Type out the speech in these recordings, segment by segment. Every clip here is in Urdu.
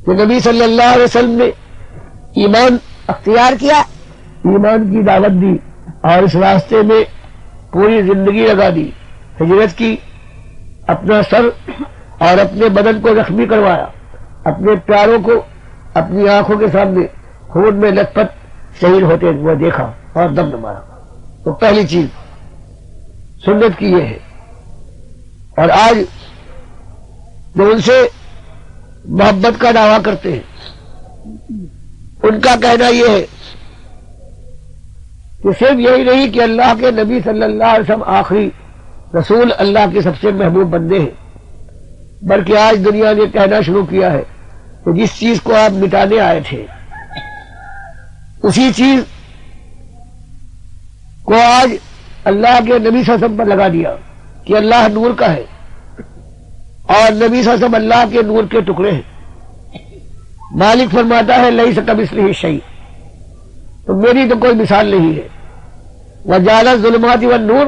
کہ نبی صلی اللہ علیہ وسلم نے ایمان اختیار کیا، ایمان کی دعوت دی اور اس راستے میں پوری زندگی لگا دی، ہجرت کی، اپنا سر اور اپنے بدن کو زخمی کروایا، اپنے پیاروں کو اپنی آنکھوں کے سامنے خون میں لت پت شہید ہوتے ہوئے دیکھا اور دم نہ مارا۔ تو پہلی چیز سنت کی یہ ہے۔ اور آج جو ان سے محبت کا دعویٰ کرتے ہیں ان کا کہنا یہ ہے کہ صرف یہی نہیں کہ اللہ کے نبی صلی اللہ علیہ وسلم آخری رسول، اللہ کے سب سے محبوب بندے ہیں، بلکہ آج دنیا نے کہنا شروع کیا ہے کہ جس چیز کو آپ مٹانے آئے تھے اسی چیز کو آج اللہ کے نبی صلی اللہ علیہ وسلم پر لگا دیا کہ اللہ نور کا ہے اور نبی صلی اللہ علیہ وسلم اللہ کے نور کے ٹکڑے ہیں۔ مالک فرماتا ہے لیس کمثلہ شیء، تو میری تو کوئی مثال نہیں ہے۔ وجعل الظلمات والنور،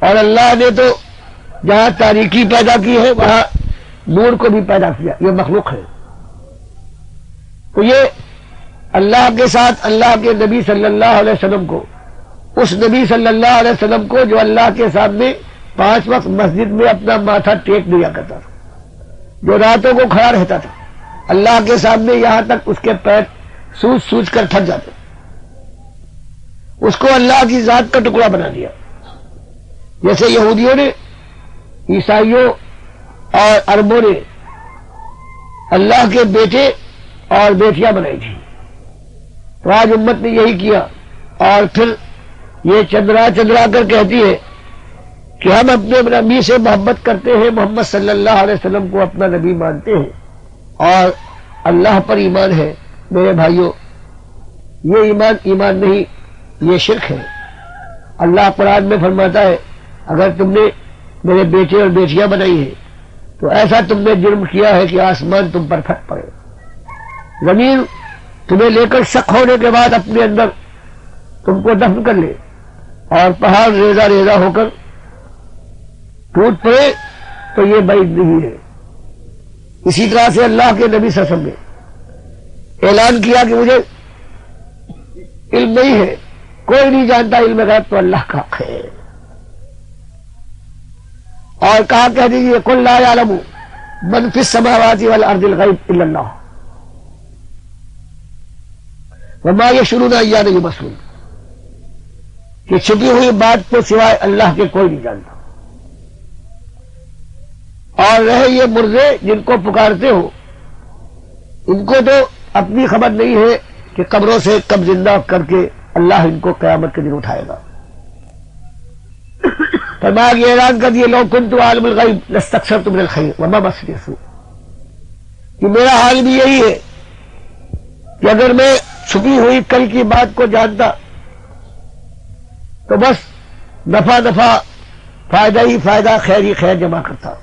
اور اللہ نے تو جہاں تاریکی پیدا کی ہے وہاں نور کو بھی پیدا کیا، یہ مخلوق ہے۔ تو یہ اللہ کے ساتھ اللہ کے نبی صلی اللہ علیہ وسلم کو، اس نبی صلی اللہ علیہ وسلم کو جو اللہ کے سامنے 5 وقت مسجد میں اپنا ماتھا ٹیک دیا کرتا تھا، جو راتوں کو کھڑا رہتا تھا اللہ کے سامنے یہاں تک اس کے پیر سوج سوج کر تھک جاتے، اس کو اللہ کی ذات کا ٹکڑا بنا دیا۔ جیسے یہودیوں نے، عیسائیوں اور عربوں نے اللہ کے بیٹے اور بیٹیاں بنائی تھی، تو آج امت نے یہی کیا، اور پھر یہ چندرا کر کہتی ہے کہ ہم اپنے نبی سے محبت کرتے ہیں، محمد صلی اللہ علیہ وسلم کو اپنا نبی مانتے ہیں اور اللہ پر ایمان ہے۔ میرے بھائیوں، یہ ایمان نہیں، یہ شرک ہے۔ اللہ قرآن میں فرماتا ہے اگر تم نے میرے بیٹے اور بیٹیاں بنائی ہیں تو ایسا تم نے جرم کیا ہے کہ آسمان تم پر پھٹ پڑے، زمین تمہیں لے کر شک ہونے کے بعد اپنے اندر تم کو دفن کر لے، اور پہاڑ ریزہ ریزہ ہو کر ٹوٹ پڑے، تو یہ بعید نہیں ہے۔ اسی طرح سے اللہ کے نبی صلی اللہ علیہ وسلم نے اعلان کیا کہ مجھے علم نہیں ہے، کوئی نہیں جانتا علم غیب تو اللہ کا ہے، اور کہا کہہ دیجیے قل لا یعلم من فی السماوات والارض الغیب الا اللہ وما یشعرون ایان یبعثون، کہ چھپی ہوئی بات کو سوائے اللہ کے کوئی نہیں جانتا، اور رہے یہ مردے جن کو پکارتے ہو ان کو تو اپنی خبر نہیں ہے کہ قبروں سے کب زندہ کر کے اللہ ان کو قیامت کے دن اٹھائے گا۔ فرمایا کہ اعلان کر دیے لو کنت عالم الغیب لاستکثرت من الخیر وما مسنی السوء، کہ میرا حال بھی یہی ہے کہ اگر میں چھپی ہوئی کل کی بات کو جانتا تو بس نفع فائدہ ہی فائدہ، خیر ہی خیر جمع کرتا،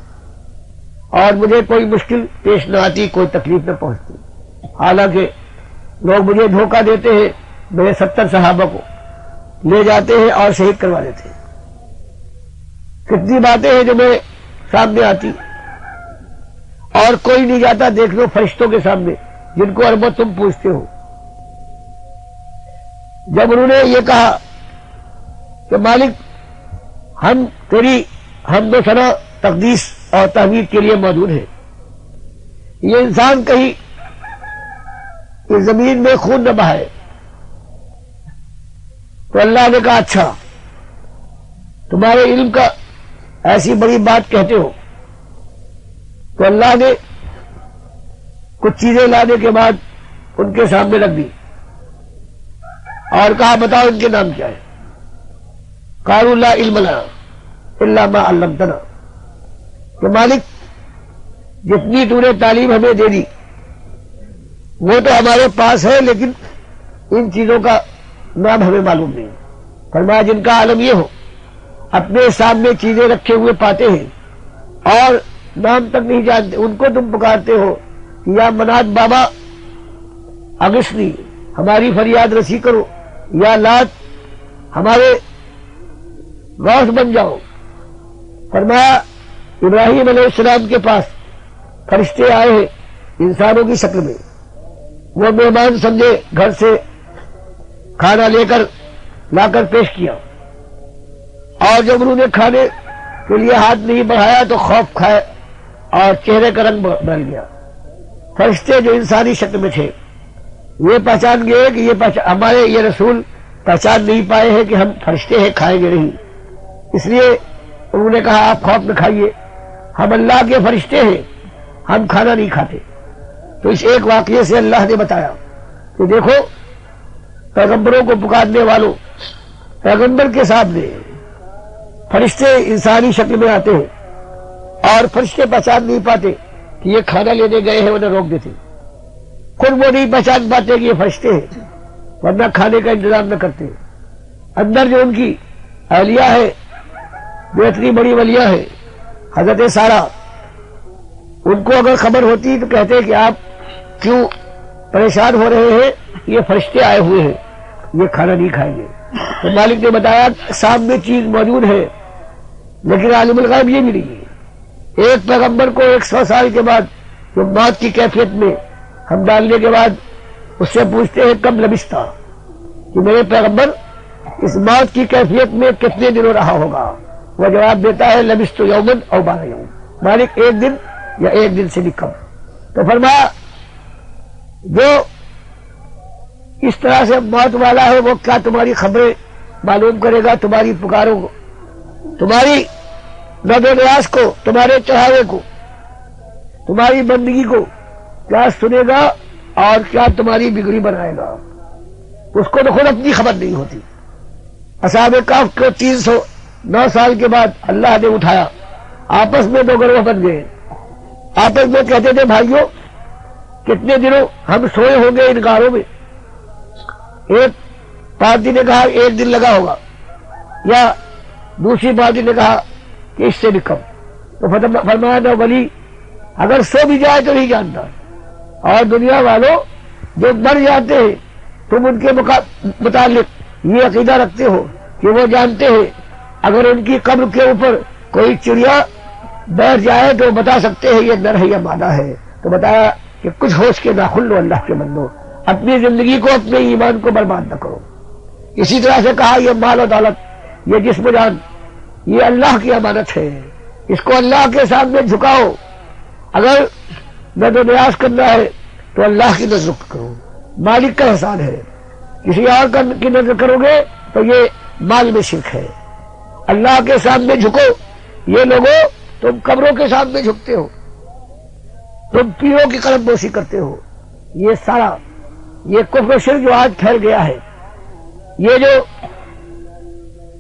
اور مجھے کوئی مشکل پیش نہ آتی، کوئی تکلیف نہ پہنچتی۔ حالانکہ لوگ مجھے دھوکہ دیتے ہیں، میرے 70 صحابہ کو لے جاتے ہیں اور شہید کروا دیتے ہیں۔ کتنی باتیں ہیں جو میرے سامنے آتی اور کوئی نہیں جاتا، دیکھ لو فرشتوں کے سامنے جن کو اربوں تم پوچھتے ہو۔ جب انہوں نے یہ کہا کہ مالک ہم تیری حمد و ثنا تقدیس اور تحمید کے لیے موجود ہے، یہ انسان کہیں اس زمین میں خون نہ بہائے، تو اللہ نے کہا اچھا تمہارے علم کا ایسی بڑی بات کہتے ہو، تو اللہ نے کچھ چیزیں لانے کے بعد ان کے سامنے رکھ دی اور کہا بتاؤ ان کے نام کیا ہے؟ قالوا لا علم لنا الا ما علمتنا، کہ مالک جتنی تو نے تعلیم ہمیں دے دی وہ تو ہمارے پاس ہے، لیکن ان چیزوں کا نام ہمیں معلوم نہیں۔ فرمایا جن کا عالم یہ ہو اپنے سامنے چیزیں رکھے ہوئے پاتے ہیں اور نام تک نہیں جانتے، ان کو تم پکارتے ہو کہ یا منات بابا اغثنی، ہماری فریاد رسی کرو، یا لات ہمارے غوث بن جاؤ۔ فرمایا ابراہیم علیہ السلام کے پاس فرشتے آئے ہیں انسانوں کی شکل میں. وہ مہمان سمجھے گھر سے کھانا لا کر پیش کیا، اور جب انہوں نے کھانے کے لیے ہاتھ نہیں بڑھایا تو خوف کھائے اور چہرے کا رنگ بدل گیا. فرشتے جو انسانی شکل میں تھے یہ پہچان گئے کہ ہمارے یہ رسول پہچان نہیں پائے ہیں کہ ہم فرشتے ہیں، کھائیں گے نہیں. اس لیے انہوں نے کہا آپ خوف میں کھائیے، ہم اللہ کے فرشتے ہیں، ہم کھانا نہیں کھاتے. تو اس ایک واقعے سے اللہ نے بتایا کہ دیکھو پیغمبروں کو پکارنے والوں، پیغمبر کے سامنے فرشتے انسانی شکل میں آتے ہیں اور فرشتے پہچان نہیں پاتے کہ یہ کھانا لینے گئے ہیں، انہیں روک دیتے. خود وہ نہیں پہچان پاتے کہ یہ فرشتے ہیں، ورنہ کھانے کا انتظام نہ کرتے. اندر جو ان کی اہلیہ ہے، جو اتنی بڑی ولیہ ہے حضرت سارہ، ان کو اگر خبر ہوتی تو کہتے کہ آپ کیوں پریشان ہو رہے ہیں، یہ فرشتے آئے ہوئے ہیں، یہ کھانا نہیں کھائیں گے. تو مالک نے بتایا سامنے چیز موجود ہے لیکن عالم الغیب یہ بھی نہیں ہے. ایک پیغمبر کو 100 سال کے بعد جو موت کی کیفیت میں ہم ڈالنے کے بعد اس سے پوچھتے ہیں کب لبثتا، کہ میرے پیغمبر اس موت کی کیفیت میں کتنے دنوں رہا ہوگا. وہ جواب دیتا ہے لبثت یومن او بعض یوم، مالک ایک دن یا ایک دن سے بھی کم. تو فرمایا جو اس طرح سے موت والا ہے وہ کیا تمہاری خبریں معلوم کرے گا، تمہاری پکاروں کو، تمہاری نظر و نیاز کو، تمہارے چڑھاوے کو، تمہاری بندگی کو کیا سنے گا اور کیا تمہاری بگڑی بنائے گا. اس کو تو خود اپنی خبر نہیں ہوتی. اصحاب کہف کو 309 سال کے بعد اللہ نے اٹھایا، آپس میں 2 گروہ بن گئے. آپس میں کہتے تھے بھائیوں کتنے دنوں ہم سوئے ہوں گے ان غاروں میں. ایک پارٹی نے کہا 1 دن لگا ہوگا، یا دوسری پارٹی نے کہا کہ اس سے بھی کم. تو فرمایا نہ ولی اگر سو بھی جائے تو نہیں جانتا، اور دنیا والوں جو مر جاتے ہیں تم ان کے متعلق یہ عقیدہ رکھتے ہو کہ وہ جانتے ہیں اگر ان کی قبر کے اوپر کوئی چڑیا بیٹھ جائے تو بتا سکتے ہیں یہ نر ہے یا مادہ ہے. تو بتایا کہ کچھ ہوش کے ناخن لو اللہ کے بندو، اپنی زندگی کو، اپنے ایمان کو برباد نہ کرو. اسی طرح سے کہا یہ مال و دولت، یہ جسم و جان، یہ اللہ کی امانت ہے، اس کو اللہ کے سامنے جھکاؤ. اگر نظر و نیاز کرنا ہے تو اللہ کی نظر کرو، مالک کا احسان ہے. کسی اور کی نظر کرو گے تو یہ مال میں شرک ہے. اللہ کے سامنے جھکو. یہ لوگوں تم قبروں کے سامنے جھکتے ہو، تم پیروں کی قلم بوسی کرتے ہو. یہ سارا یہ کفر و شرک جو آج پھیل گیا ہے، یہ جو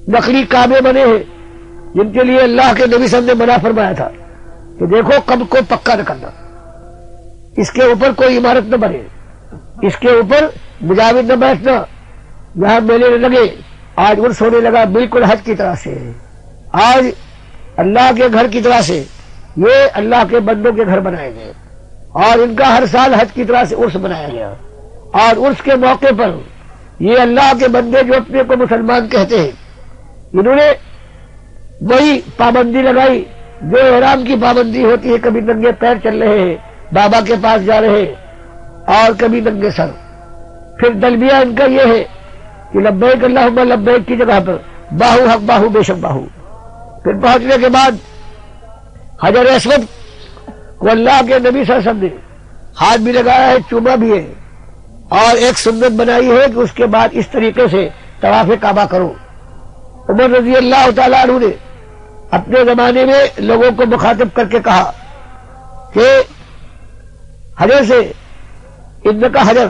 نقلی کعبے بنے ہیں جن کے لیے اللہ کے نبی صلی اللہ علیہ وسلم نے منع فرمایا تھا کہ دیکھو قبر کو پکا نہ کرنا، اس کے اوپر کوئی عمارت نہ بنے، اس کے اوپر مجاور نہ بیٹھنا، یہاں میلے نہ لگے. آج عرس ہونے لگا بالکل حج کی طرح سے، آج اللہ کے گھر کی طرح سے یہ اللہ کے بندوں کے گھر بنائے گئے، اور ان کا ہر سال حج کی طرح سے عرس بنایا گیا. اور عرس کے موقع پر یہ اللہ کے بندے جو اپنے کو مسلمان کہتے ہیں، انہوں نے وہی پابندی لگائی جو احرام کی پابندی ہوتی ہے. کبھی ننگے پیر چل رہے ہیں، بابا کے پاس جا رہے ہیں، اور کبھی ننگے سر. پھر تلبیہ ان کا یہ ہے کہ لبیک اللہم لبیک کی جگہ پر باہو حق باہو بے شک باہو. پھر پہنچنے کے بعد حجر اسود کو اللہ کے نبی صلی اللہ علیہ وسلم نے ہاتھ بھی لگایا ہے، چوما بھی ہے، اور ایک سنت بنائی ہے کہ اس کے بعد اس طریقے سے طواف کعبہ کرو. عمر رضی اللہ تعالیٰ عنہ نے اپنے زمانے میں لوگوں کو مخاطب کر کے کہا کہ حجر سے انکا حجر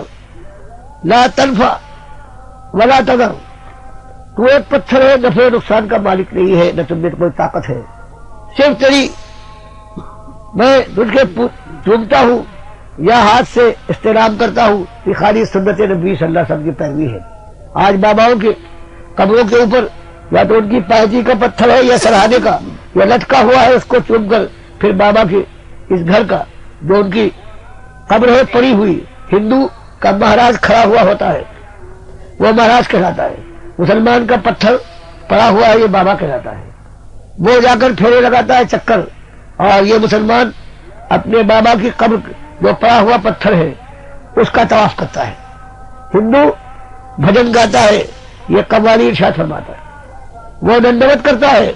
لا تنفع ولا تضر، تو ایک پتھر ہے، نفع نقصان کا مالک نہیں ہے، نہ تم میں کوئی طاقت ہے، صرف تیری میں تجھ کے چومتا ہوں یا ہاتھ سے استعلام کرتا ہوں، یہ خالی سنت نبی صلی اللہ علیہ وسلم کی پیروی ہے. آج باباؤں کے قبروں کے اوپر یا تو ان کی پائجی کا پتھر ہے یا سرہانے کا یا لٹکا ہوا ہے، اس کو چوم کر پھر بابا کے اس گھر کا جو ان کی قبر ہے پڑی ہوئی، ہندو کا مہاراج کھڑا ہوا ہوتا ہے وہ مہاراج کہلاتا ہے، مسلمان کا پتھر پڑا ہوا ہے یہ بابا کہلاتا ہے. وہ جا کر پھیرے لگاتا ہے چکر، اور یہ مسلمان اپنے بابا کی قبر جو پڑا ہوا پتھر ہے اس کا طواف کرتا ہے، ہندو بھجن گاتا ہے، یہ قوالی ارشاد فرماتا ہے، وہ دنڈوت کرتا ہے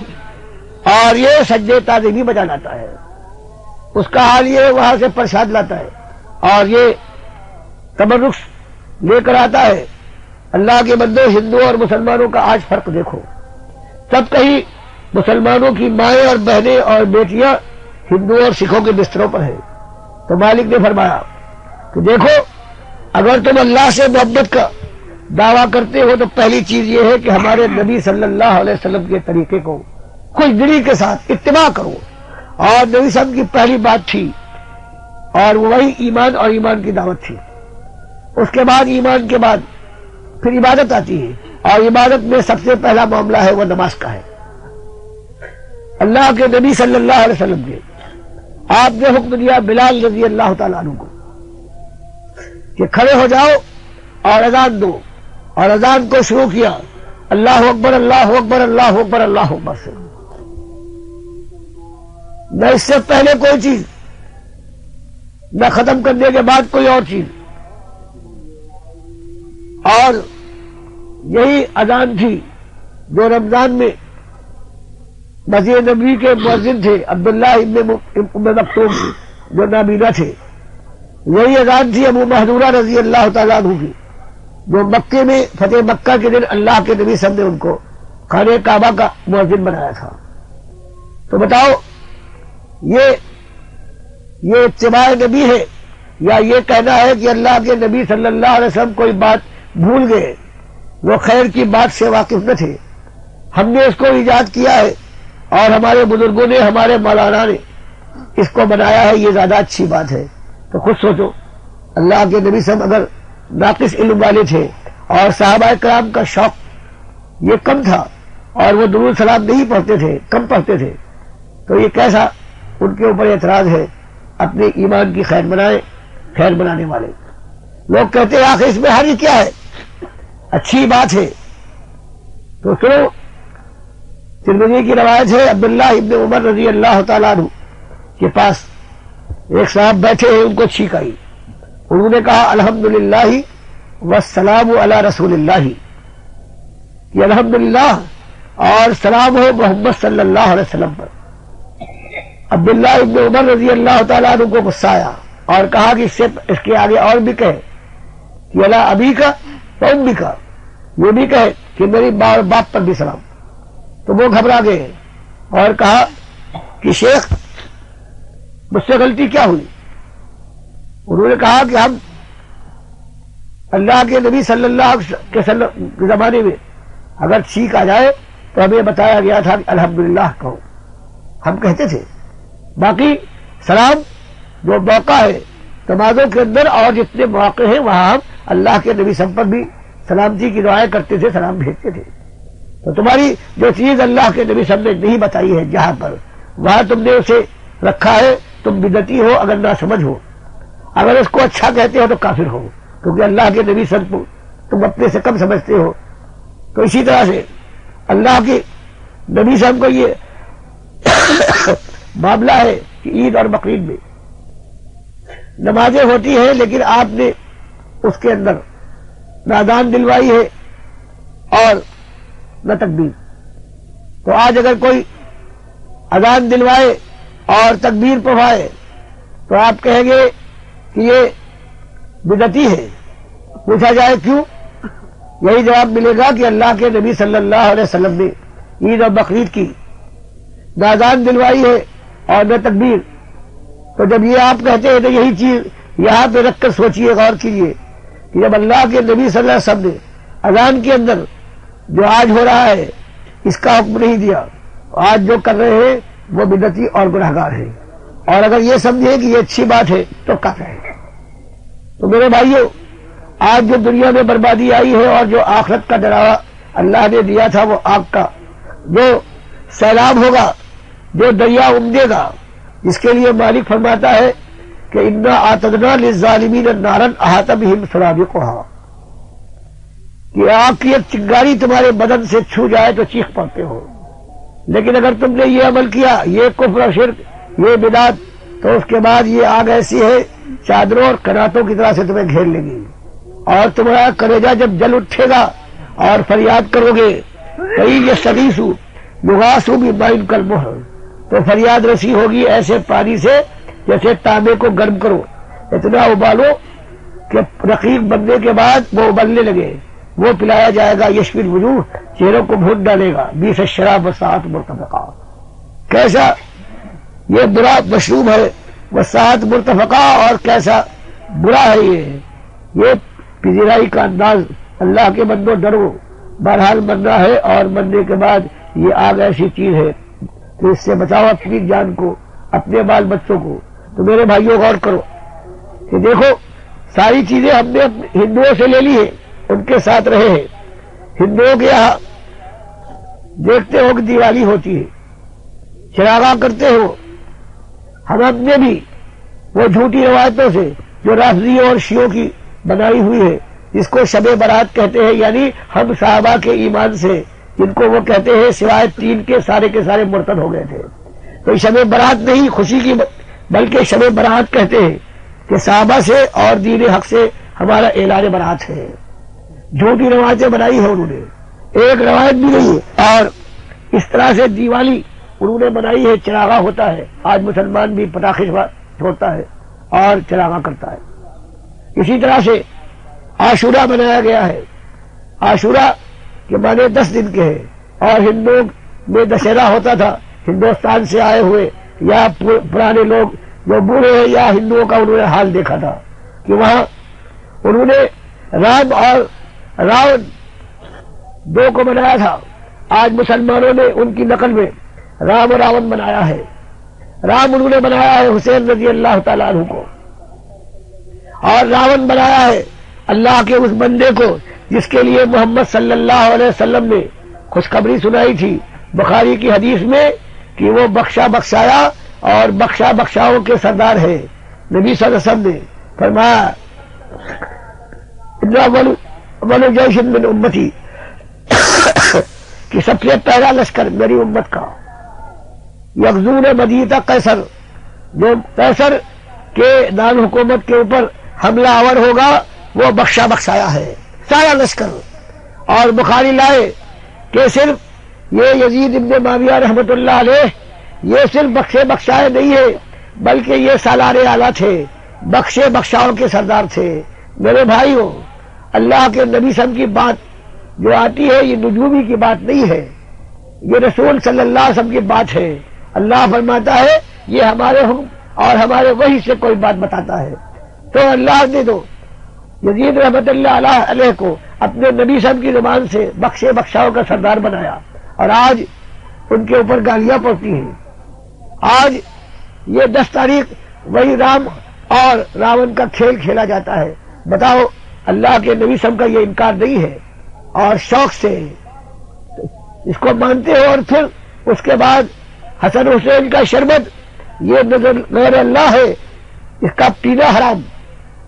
اور یہ سجدے تعظیمی بجا لاتا ہے، اس کا حال یہ وہاں سے پرساد لاتا ہے اور یہ تبرک لے کر آتا ہے۔ اللہ کے بندو، ہندو اور مسلمانوں کا آج فرق دیکھو، تب کہیں مسلمانوں کی مائیں اور بہنیں اور بیٹیاں ہندو اور سکھوں کے بستروں پر ہیں، تو مالک نے فرمایا کہ دیکھو اگر تم اللہ سے محبت کا دعویٰ کرتے ہو تو پہلی چیز یہ ہے کہ ہمارے نبی صلی اللہ علیہ وسلم کے طریقے کو خوش دلی کے ساتھ اتباع کرو، اور نبی صاحب کی پہلی بات تھی اور وہی ایمان اور ایمان کی دعوت تھی۔ اس کے بعد ایمان کے بعد پھر عبادت آتی ہے، اور عبادت میں سب سے پہلا معاملہ ہے وہ نماز کا ہے۔ اللہ کے نبی صلی اللہ علیہ وسلم نے آپ نے حکم دیا بلال رضی اللہ تعالیٰ عنہ کو کہ کھڑے ہو جاؤ اور اذان دو، اور اذان کو شروع کیا اللہ اکبر اللہ اکبر اللہ اکبر اللہ اکبر سے، نہ اس سے پہلے کوئی چیز، نہ ختم کرنے کے بعد کوئی اور چیز۔ اور یہی اذان تھی جو رمضان میں مسجد نبوی کے مؤذن تھے عبداللہ ابن ام مکتوم جو نابینا تھے، یہی اذان تھی ابو محذورہ رضی اللہ تعالیٰ عنہ کی، جو مکے میں فتح مکہ کے دن اللہ کے نبی صلی اللہ علیہ وسلم نے ان کو خانہ کعبہ کا مؤذن بنایا تھا۔ تو بتاؤ یہ اتباع نبی ہے، یا یہ کہنا ہے کہ اللہ کے نبی صلی اللہ علیہ وسلم کوئی بات بھول گئے، وہ خیر کی بات سے واقف نہ تھے، ہم نے اس کو ایجاد کیا ہے اور ہمارے بزرگوں نے، ہمارے مولانا نے اس کو بنایا ہے، یہ زیادہ اچھی بات ہے۔ تو خود سوچو، اللہ کے نبی صلی اللہ علیہ وسلم اگر ناقص علم والے تھے اور صحابہ کرام کا شوق یہ کم تھا اور وہ درود سلام نہیں پڑھتے تھے، کم پڑھتے تھے، تو یہ کیسا ان کے اوپر اعتراض ہے؟ اپنے ایمان کی خیر بنائے، خیر بنانے والے لوگ کہتے ہیں آخر اس میں حرج کیا ہے، اچھی بات ہے۔ تو سنو، ترمذی کی روایت ہے عبداللہ ابن عمر رضی اللہ تعالیٰ عنہ کے پاس ایک صاحب بیٹھے ہیں، ان کو چھینک آئی، انہوں نے کہا الحمدللہ والسلام علی رسول اللہ، کہ الحمدللہ اور سلام ہو محمد صلی اللہ علیہ وسلم پر۔ عبداللہ ابن عمر رضی اللہ تعالیٰ عنہ کو غصہ آیا اور کہا کہ اس کے آگے اور بھی کہے کہ اللہ ابی کا و امی کا، یہ بھی کہے کہ میری ماں اور باپ پر بھی سلام۔ تو وہ گھبرا گئے اور کہا کہ شیخ مجھ سے غلطی کیا ہوئی؟ انہوں نے کہا کہ ہم اللہ کے نبی صلی اللہ علیہ وسلم کے زمانے میں اگر چھینک آ جائے تو ہمیں بتایا گیا تھا کہ الحمدللہ کہو، ہم کہتے تھے، باقی سلام جو موقع ہے نمازوں کے اندر اور جتنے مواقع ہیں وہاں ہم اللہ کے نبی سب پر بھی سلامتی کی دعائیں کرتے تھے، سلام بھیجتے تھے۔ تو تمہاری جو چیز اللہ کے نبی سب نے نہیں بتائی ہے جہاں پر، وہاں تم نے اسے رکھا ہے، تم بدعتی ہو اگر نہ سمجھ ہو، اگر اس کو اچھا کہتے ہو تو کافر ہو، کیونکہ اللہ کے نبی سب کو تم اپنے سے کم سمجھتے ہو۔ تو اسی طرح سے اللہ کے نبی صاحب کو یہ معاملہ ہے کہ عید اور بقرعید میں نمازیں ہوتی ہیں، لیکن آپ نے اس کے اندر نہ اذان دلوائی ہے اور نہ تکبیر۔ تو آج اگر کوئی اذان دلوائے اور تکبیر پڑھائے تو آپ کہیں گے کہ یہ بدعتی ہے۔ پوچھا جائے کیوں؟ یہی جواب ملے گا کہ اللہ کے نبی صلی اللہ علیہ وسلم نے عید اور بقرعید کی نہ اذان دلوائی ہے اور نہ تکبیر۔ تو جب یہ آپ کہتے ہیں تو یہی چیز یہاں پہ رکھ کر سوچیے، غور کیجیے کہ جب اللہ کے نبی صلی اللہ علیہ وسلم نے اذان کے اندر جو آج ہو رہا ہے اس کا حکم نہیں دیا، آج جو کر رہے ہیں وہ بدعتی اور گنہگار ہیں، اور اگر یہ سمجھے کہ یہ اچھی بات ہے تو کافر ہے۔ تو میرے بھائیوں، آج جو دنیا میں بربادی آئی ہے اور جو آخرت کا ڈراوا اللہ نے دیا تھا وہ آگ کا جو سیلاب ہوگا، جو دریا امدے گا، جس کے لیے مالک فرماتا ہے کہ انا اعتدنا للظالمین نارا احاط بہم سرادقها، کہ آگ کی ایک چنگاری تمہارے بدن سے چھو جائے تو چیخ پڑتے ہو، لیکن اگر تم نے یہ عمل کیا، یہ کفر و شرک، یہ بدعت، تو اس کے بعد یہ آگ ایسی ہے چادروں اور کناتوں کی طرح سے تمہیں گھیر لیں گی، اور تمہارا کلیجہ جب جل اٹھے گا اور فریاد کرو گے کئی یہ سگیسو یغاثو بماء کالمہل، تو فریاد رسی ہوگی ایسے پانی سے جیسے تانبے کو گرم کرو، اتنا ابالو کہ رقیق بننے کے بعد وہ ابلنے لگے، وہ پلایا جائے گا، یشفی الوجوہ، چہروں کو بھون ڈالے گا، بیس الشراب والساعۃ مرتفقہ، کیسا یہ برا مشروب ہے، والساعۃ مرتفقہ، اور کیسا برا ہے یہ پذیرائی کا انداز۔ اللہ کے بندو ڈرو، بہرحال مرنا ہے، اور مرنے کے بعد یہ آگ ایسی چیز ہے کہ اس سے بچاؤ اپنی جان کو، اپنے بال بچوں کو۔ تو میرے بھائیوں غور کرو کہ دیکھو ساری چیزیں ہم نے ہندوؤں سے لے لی ہیں، ان کے ساتھ رہے ہیں۔ ہندوؤں کے یہاں دیکھتے ہو کہ دیوالی ہوتی ہے، چراغاں کرتے ہو، ہم اپنے بھی وہ جھوٹی روایتوں سے جو رافضیوں اور شیعوں کی بنائی ہوئی ہے، جس کو شب برات کہتے ہیں، یعنی ہم صحابہ کے ایمان سے، جن کو وہ کہتے ہیں سوائے 3 کے سارے مرتد ہو گئے تھے۔ تو شب برات نہیں خوشی کی، بلکہ شب برات کہتے ہیں کہ صحابہ سے اور دین حق سے ہمارا اعلان برات ہے۔ جھوٹی روایتیں بنائی ہیں انہوں نے، ایک روایت بھی نہیں ہے۔ اور اس طرح سے دیوالی انہوں نے بنائی ہے، چراغا ہوتا ہے، آج مسلمان بھی پٹاخے چھوڑتا ہے اور چراغا کرتا ہے۔ اسی طرح سے عاشورہ بنایا گیا ہے، عاشورہ کے معنی 10 دن کے ہیں، اور ہندوؤں میں دشہرا ہوتا تھا، ہندوستان سے آئے ہوئے یا پرانے لوگ جو بوڑھے ہیں یا ہندوؤں کا انہوں نے حال دیکھا تھا کہ وہاں انہوں نے رام اور راون 2 کو بنایا تھا۔ آج مسلمانوں نے ان کی نقل میں رام اور راون بنایا ہے۔ رام انہوں نے بنایا ہے حسین رضی اللہ تعالیٰ عنہ کو، اور راون بنایا ہے اللہ کے اس بندے کو جس کے لیے محمد صلی اللہ علیہ وسلم نے خوشخبری سنائی تھی بخاری کی حدیث میں کہ وہ بخشا بخشایا اور بخشا بخشاؤں کے سردار ہے۔ نبی صلی اللہ علیہ وسلم نے فرمایا اول جیش من امتی کہ سب سے پہلا لشکر میری امت کا یغزون مدینہ قیصر، جو قیصر کے دار حکومت کے اوپر حملہ آور ہوگا، وہ بخشا بخشایا ہے سارا لشکر۔ اور بخاری لائے کہ صرف یہ یزید ابن معاویہ رحمت اللہ علیہ یہ صرف بخشے بخشائے نہیں ہے، بلکہ یہ سالار اعلیٰ تھے، بخشے بخشاؤں کے سردار تھے۔ میرے بھائیوں، اللہ کے نبی صلی اللہ علیہ وسلم کی بات جو آتی ہے یہ نجومی کی بات نہیں ہے، یہ رسول صلی اللہ علیہ وسلم کی بات ہے۔ اللہ فرماتا ہے یہ ہمارے حکم اور ہمارے وحی سے کوئی بات بتاتا ہے، تو اللہ نے تو یزید رحمت اللہ علیہ کو اپنے نبی صاحب کی زبان سے بخشے بخشاؤں کا سردار بنایا، اور آج ان کے اوپر گالیاں پڑتی ہیں۔ آج یہ 10 تاریخ وہی رام اور راون کا کھیل کھیلا جاتا ہے۔ بتاؤ اللہ کے نبی صاحب کا یہ انکار نہیں ہے، اور شوق سے اس کو مانتے ہو، اور پھر اس کے بعد حسن حسین کا شربت یہ نظر غیر اللہ ہے، اس کا پینا حرام،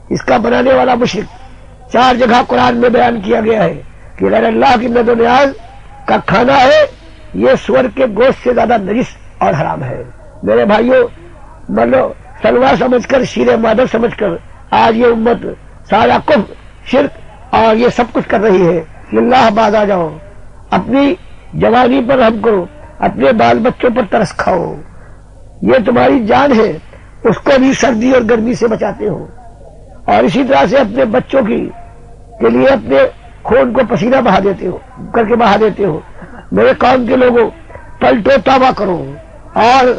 اس کا بنانے والا مشرک۔ 4 جگہ قرآن میں بیان کیا گیا ہے کہ غیر اللہ کی نظر نیاز کا کھانا ہے، یہ سور کے گوشت سے زیادہ نجس اور حرام ہے۔ میرے بھائیوں، ملو سلوا سمجھ کر، شیر مادر سمجھ کر آج یہ امت سارا کفر، شرک اور یہ سب کچھ کر رہی ہے۔ اللہ باز آ جاؤ، اپنی جوانی پر رحم کرو، اپنے بال بچوں پر ترس کھاؤ، یہ تمہاری جان ہے، اس کو بھی سردی اور گرمی سے بچاتے ہو، اور اسی طرح سے اپنے بچوں کے لیے اپنے خون کو پسینہ بہا دیتے ہو کر کے بہا دیتے ہو۔ میرے قوم کے لوگوں، پلٹو توبہ کرو، اور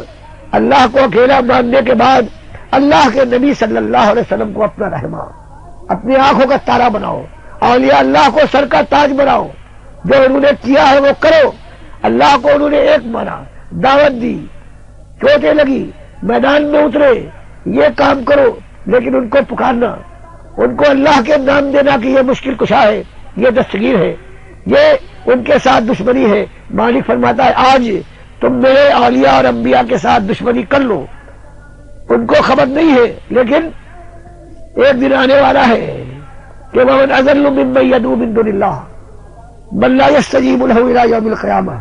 اللہ کو اکیلا ماننے کے بعد اللہ کے نبی صلی اللہ علیہ وسلم کو اپنا رہنما، اپنی آنکھوں کا تارا بناؤ، اولیاء اللہ کو سر کا تاج بناؤ، جو انہوں نے کیا ہے وہ کرو۔ اللہ کو انہوں نے ایک مانا، دعوت دی، چوٹیں لگی، میدان میں اترے، یہ کام کرو، لیکن ان کو پکارنا، ان کو اللہ کے نام دینا کہ یہ مشکل کشا ہے، یہ دستگیر ہے، یہ ان کے ساتھ دشمنی ہے۔ مالک فرماتا ہے آج تم میرے اولیاء اور انبیاء کے ساتھ دشمنی کر لو، ان کو خبر نہیں ہے، لیکن ایک دن آنے والا ہے کہ وَمَنْ أَضَلُّ مِمَّن يَدْعُو مِن دُونِ اللَّهِ مَن لَّا يَسْتَجِيبُ لَهُ إِلَىٰ يَوْمِ الْقِيَامَةِ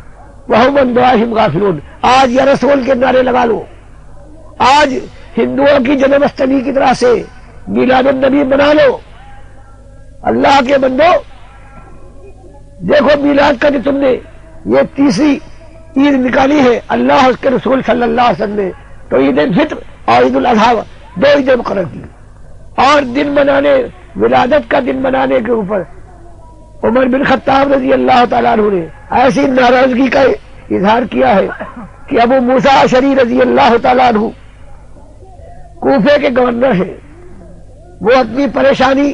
وَهُمْ عَن دُعَائِهِمْ غَافِلُونَ۔ آج یا رسول کے نعرے لگا لو، آج ہندوؤں کی جنم اشٹمی کی طرح سے میلاد النبی بنا لو۔ اللہ کے بندو دیکھو میلاد کا جو تم نے یہ تیسری عید نکالی ہے اللہ اس کے رسول صلی اللہ علیہ وسلم نے، تو عید الفطر اور عید الاضحیٰ دو عیدیں مقرر کی، اور دن منانے ولادت کا دن منانے کے اوپر عمر بن خطاب رضی اللہ تعالیٰ عنہ نے ایسی ناراضگی کا اظہار کیا ہے کہ ابو موسیٰ اشعری رضی اللہ تعالیٰ عنہ کوفے کے گورنر ہیں، وہ اپنی پریشانی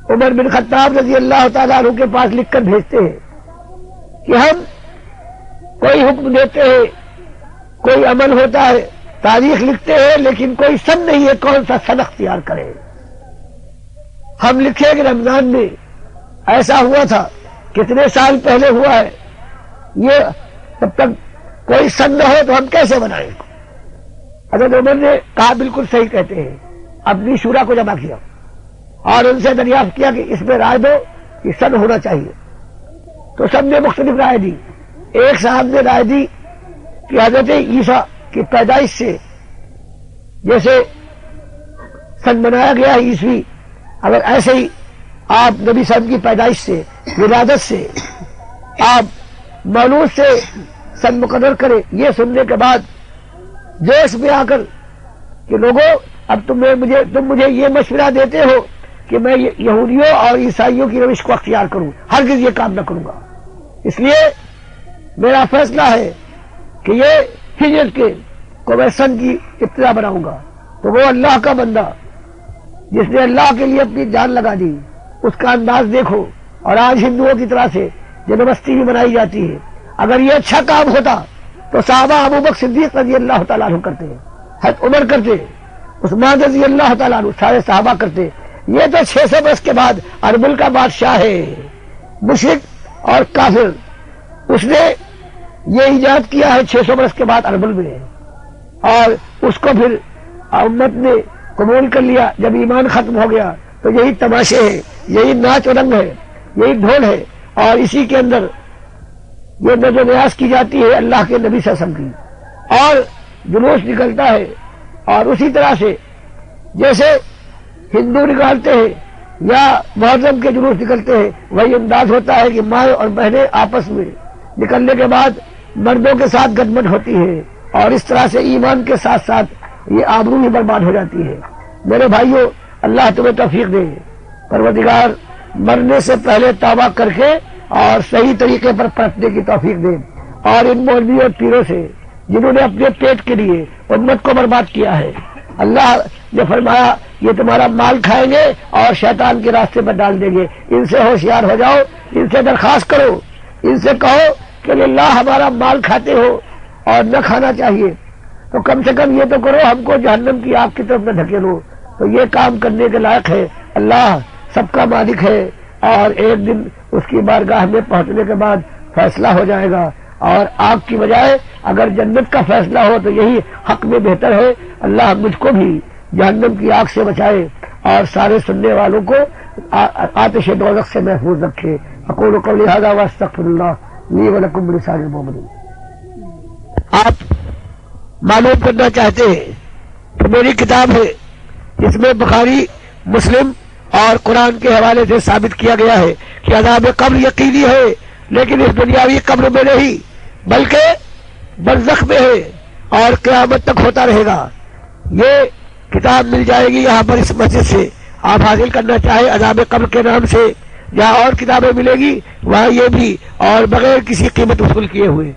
عمر بن خطاب رضی اللہ تعالیٰ عنہ کے پاس لکھ کر بھیجتے ہیں کہ ہم کوئی حکم دیتے ہیں، کوئی عمل ہوتا ہے، تاریخ لکھتے ہیں، لیکن کوئی سن نہیں ہے کون سا سن اختیار کرے۔ ہم لکھیں کہ رمضان میں ایسا ہوا تھا، کتنے سال پہلے ہوا ہے، یہ تب تک کوئی سن نہ ہو تو ہم کیسے بنائیں؟ حضرت عمر نے کہا بالکل صحیح کہتے ہیں، اپنی شورا کو جمع کیا اور ان سے دریافت کیا کہ اس میں رائے دو کہ سن ہونا چاہیے، تو سب نے مختلف رائے دی۔ ایک صاحب نے رائے دی کہ حضرت عیسیٰ کی پیدائش سے جیسے سن منایا گیا ہے عیسوی، اگر ایسے ہی آپ نبی صاحب کی پیدائش سے ولادت سے آپ مولود سے سن مقرر کریں۔ یہ سننے کے بعد جوش میں آ کر کہ لوگوں اب تم مجھے یہ مشورہ دیتے ہو کہ میں یہودیوں اور عیسائیوں کی روش کو اختیار کروں، ہرگز یہ کام نہ کروں گا، اس لیے میرا فیصلہ ہے کہ یہ ہجرت کے کو میں سن کی ابتدا بناؤں گا۔ تو وہ اللہ کا بندہ جس نے اللہ کے لیے اپنی جان لگا دی، اس کا انداز دیکھو۔ اور آج ہندوؤں کی طرح سے جنماشٹمی بھی منائی جاتی ہے، اگر یہ اچھا کام ہوتا تو صحابہ ابوبکر صدیق رضی اللہ تعالیٰ عنہ کرتے، حضرت عمر کرتے، عثمان رضی اللہ تعالیٰ عنہ، سارے صحابہ کرتے۔ یہ تو 600 برس کے بعد اربل کا بادشاہ ہے، مشرک اور کافر، اس نے یہ ایجاد کیا ہے 600 برس کے بعد اربل میں، اور اس کو پھر امت نے قبول کر لیا۔ جب ایمان ختم ہو گیا تو یہی تماشے ہیں، یہی ناچ و رنگ ہے، یہی ڈھول ہے، اور اسی کے اندر یہ نظر نیاز کی جاتی ہے اللہ کے نبی صلی اللہ علیہ وسلم کی، اور جلوس نکلتا ہے۔ اور اسی طرح سے جیسے ہندو نکالتے ہیں یا محرم کے جلوس نکلتے ہیں، وہی انداز ہوتا ہے کہ ماں اور بہنیں آپس میں نکلنے کے بعد مردوں کے ساتھ گٹمٹ ہوتی ہے، اور اس طرح سے ایمان کے ساتھ ساتھ یہ آبرو بھی برباد ہو جاتی ہے۔ میرے بھائیوں، اللہ تمہیں توفیق دے، پروردگار مرنے سے پہلے توبہ کر کے اور صحیح طریقے پر پرتنے کی توفیق دے، اور ان مولویوں اور پیروں سے جنہوں نے اپنے پیٹ کے لیے امت کو برباد کیا ہے، اللہ نے فرمایا یہ تمہارا مال کھائیں گے اور شیطان کے راستے پر ڈال دیں گے، ان سے ہوشیار ہو جاؤ، ان سے درخواست کرو، ان سے کہو کہ اللہ ہمارا مال کھاتے ہو اور نہ کھانا چاہیے، تو کم سے کم یہ تو کرو ہم کو جہنم کی آگ کی طرف نہ دھکیلو۔ تو یہ کام کرنے کے لائق ہے، اللہ سب کا مالک ہے، اور ایک دن اس کی بارگاہ میں پہنچنے کے بعد فیصلہ ہو جائے گا، اور آگ کی بجائے اگر جنت کا فیصلہ ہو تو یہی حق میں بہتر ہے۔ اللہ مجھ کو بھی جہنم کی آگ سے بچائے اور سارے سننے والوں کو آتش دوزخ سے محفوظ رکھے۔ اقول قولی ھذا واستغفر اللہ لی ولکم ولسائر المؤمنین۔ آپ معلوم کرنا چاہتے ہیں تو میری کتاب ہے جس میں بخاری، مسلم اور قرآن کے حوالے سے ثابت کیا گیا ہے کہ عذاب قبر یقینی ہے، لیکن اس دنیاوی قبر میں نہیں بلکہ برزخ میں ہے اور قیامت تک ہوتا رہے گا۔ یہ کتاب مل جائے گی یہاں پر اس مسجد سے، آپ حاصل کرنا چاہے عذاب قبر کے نام سے، جہاں اور کتابیں ملے گی وہاں یہ بھی، اور بغیر کسی قیمت وصول کیے ہوئے۔